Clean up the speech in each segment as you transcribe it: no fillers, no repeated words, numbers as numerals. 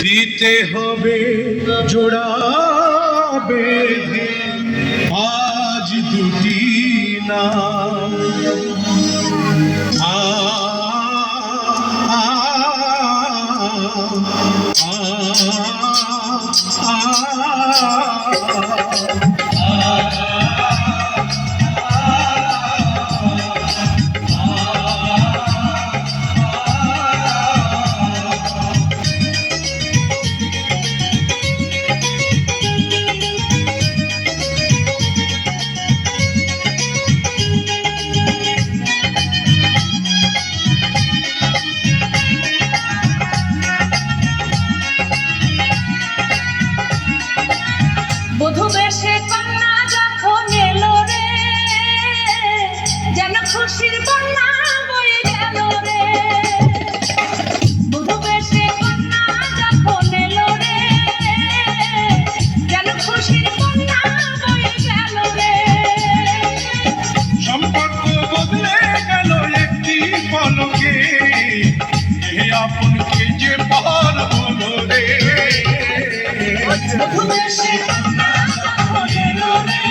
দিতে হবে জোড়া বেঁধে আজ দুটি না বধূ বেশে কন্যা যখন এলো রে, যেন খুশির বন্যা বয়ে গেল রে। বধূ বেশে কন্যা যখন এলো রে, যেন খুশির বন্যা বয়ে গেল রে। সম্পর্ক বদলে গেল একটি পলকে, এ আপনকে যে পার হলো রে। বধূ বেশে কন্যা যখন এলো রে,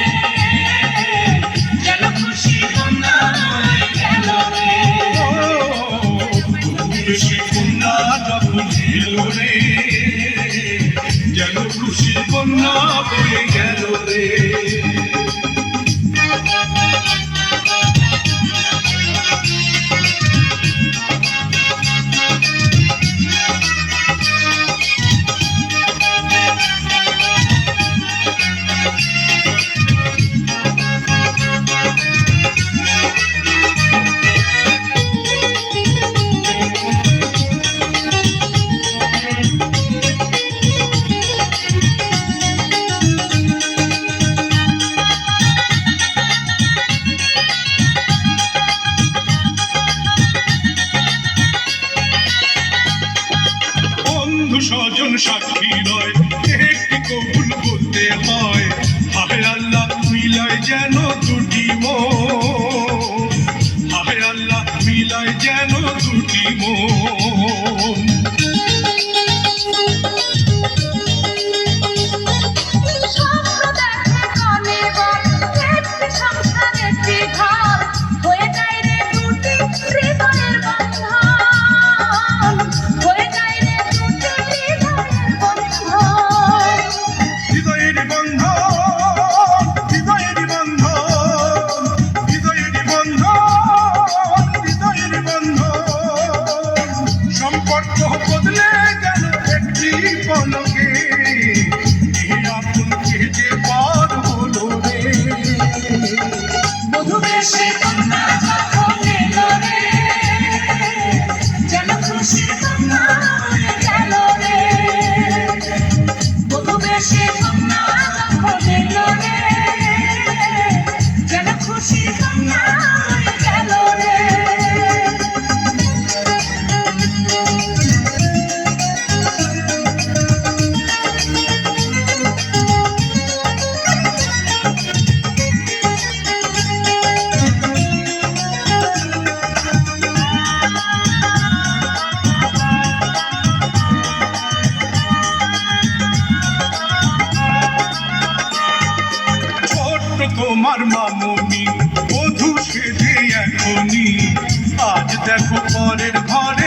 যেন খুশির বন্যা বয়ে গেল রে। বেশি কন্যা যখন এলো রে, যেন খুশির কন্যা বয়ে গেল রে। স্বজন সাক্ষী রয়, একটি কবুল বলতে হয়। হায় আল্লাহ মিলায় যেন দুটি মন, হায় আল্লাহ মিলায় যেন দুটি মন। সম্পর্ক বদলে গেল একটি পলকে, আপনকে যে পার হলো রে। বধূ বেশে কন্যা যখন এলো রে, যেন খুশির কন্যা বয়ে গেল রে। বধূ বেশে কন্যা যখন এলো রে, যেন খুশির কন্যা বয়ে গেল রে। তোমার মামনি বধূ সেজে এখনই, আজ দেখো পরের ঘরে